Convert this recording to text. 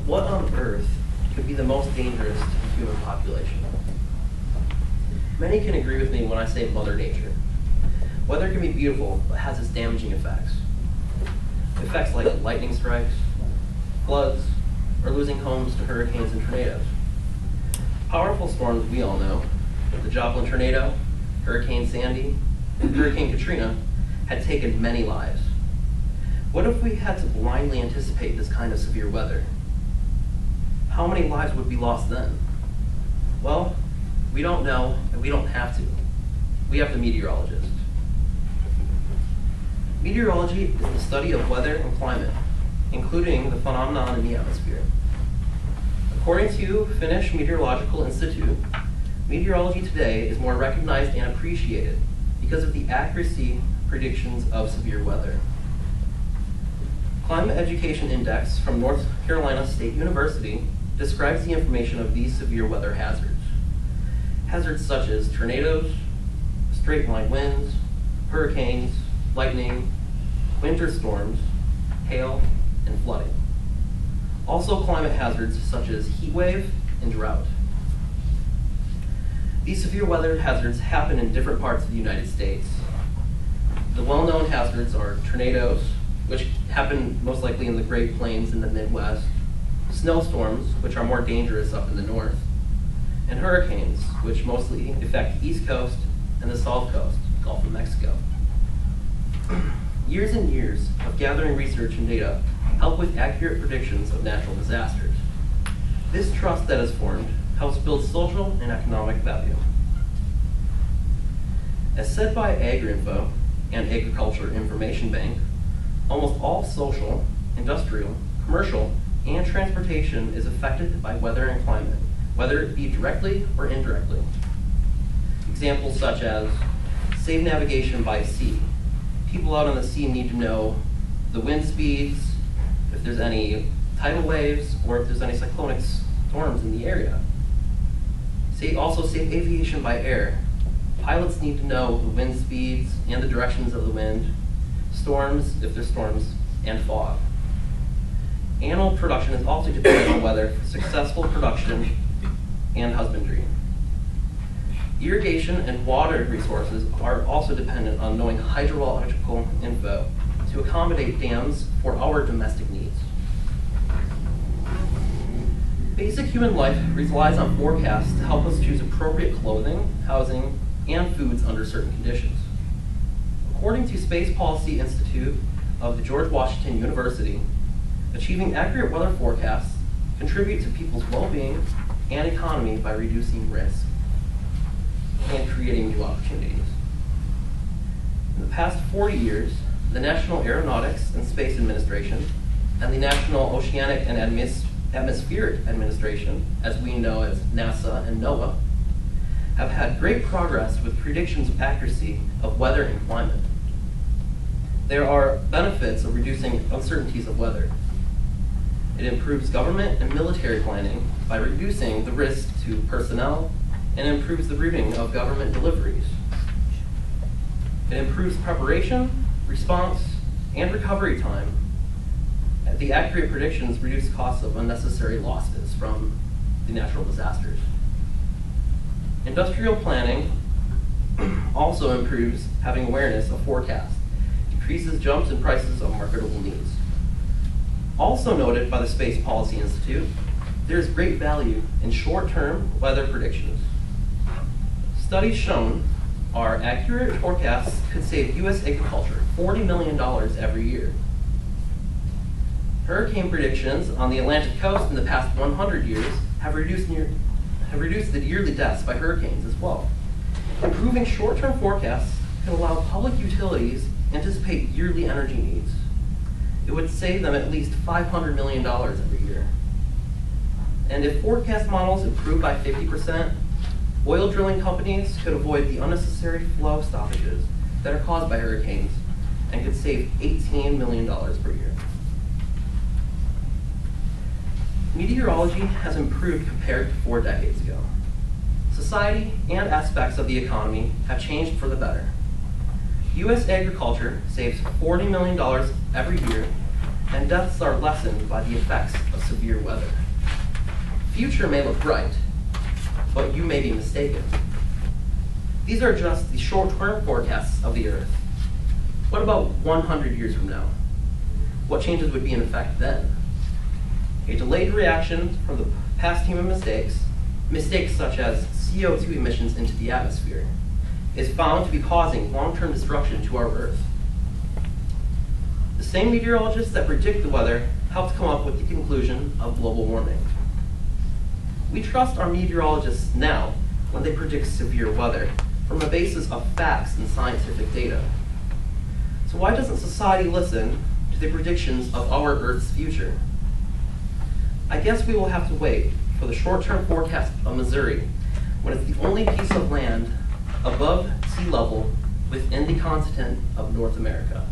What on earth could be the most dangerous to the human population? Many can agree with me when I say Mother Nature. Weather can be beautiful, but has its damaging effects. Effects like lightning strikes, floods, or losing homes to hurricanes and tornadoes. Powerful storms we all know, the Joplin tornado, Hurricane Sandy, and Hurricane Katrina, had taken many lives. What if we had to blindly anticipate this kind of severe weather? How many lives would be lost then? Well, we don't know, and we don't have to. We have the meteorologist. Meteorology is the study of weather and climate, including the phenomenon in the atmosphere. According to Finnish Meteorological Institute, meteorology today is more recognized and appreciated because of the accuracy predictions of severe weather. Climate Education Index from North Carolina State University describes the information of these severe weather hazards. Hazards such as tornadoes, straight line winds, hurricanes, lightning, winter storms, hail, and flooding. Also climate hazards such as heat wave and drought. These severe weather hazards happen in different parts of the United States. The well-known hazards are tornadoes, which happen most likely in the Great Plains in the Midwest, snowstorms, which are more dangerous up in the north, and hurricanes, which mostly affect the East Coast and the South Coast, Gulf of Mexico. Years and years of gathering research and data help with accurate predictions of natural disasters. This trust that is formed helps build social and economic value. As said by AgriInfo and Agriculture Information Bank, almost all social, industrial, commercial, and transportation is affected by weather and climate, whether it be directly or indirectly. Examples such as safe navigation by sea. People out on the sea need to know the wind speeds, if there's any tidal waves, or if there's any cyclonic storms in the area. Also safe aviation by air. Pilots need to know the wind speeds and the directions of the wind, storms, if there's storms, and fog. Animal production is also dependent on weather for successful production and husbandry. Irrigation and water resources are also dependent on knowing hydrological info to accommodate dams for our domestic needs. Basic human life relies on forecasts to help us choose appropriate clothing, housing, and foods under certain conditions. According to Space Policy Institute of the George Washington University, achieving accurate weather forecasts contribute to people's well-being and economy by reducing risk and creating new opportunities. In the past 40 years, the National Aeronautics and Space Administration and the National Oceanic and Atmospheric Administration, as we know as NASA and NOAA, have had great progress with predictions of accuracy of weather and climate. There are benefits of reducing uncertainties of weather. It improves government and military planning by reducing the risk to personnel and improves the routing of government deliveries. It improves preparation, response, and recovery time. The accurate predictions reduce costs of unnecessary losses from the natural disasters. Industrial planning also improves having awareness of forecasts, decreases jumps in prices of marketable needs. Also noted by the Space Policy Institute, there is great value in short-term weather predictions. Studies shown are accurate forecasts could save U.S. agriculture $40 million every year. Hurricane predictions on the Atlantic coast in the past 100 years have reduced the yearly deaths by hurricanes as well. Improving short-term forecasts can allow public utilities to anticipate yearly energy needs. It would save them at least $500 million every year. And if forecast models improve by 50%, oil drilling companies could avoid the unnecessary flow stoppages that are caused by hurricanes and could save $18 million per year. Meteorology has improved compared to 4 decades ago. Society and aspects of the economy have changed for the better. U.S. agriculture saves $40 million every year and deaths are lessened by the effects of severe weather. Future may look bright, but you may be mistaken. These are just the short-term forecasts of the Earth. What about 100 years from now? What changes would be in effect then? A delayed reaction from the past human mistakes such as CO2 emissions into the atmosphere, is found to be causing long-term destruction to our Earth. The same meteorologists that predict the weather helped come up with the conclusion of global warming. We trust our meteorologists now when they predict severe weather from a basis of facts and scientific data. So why doesn't society listen to the predictions of our Earth's future? I guess we will have to wait for the short-term forecast of Missouri, when it's the only piece of land above sea level within the continent of North America.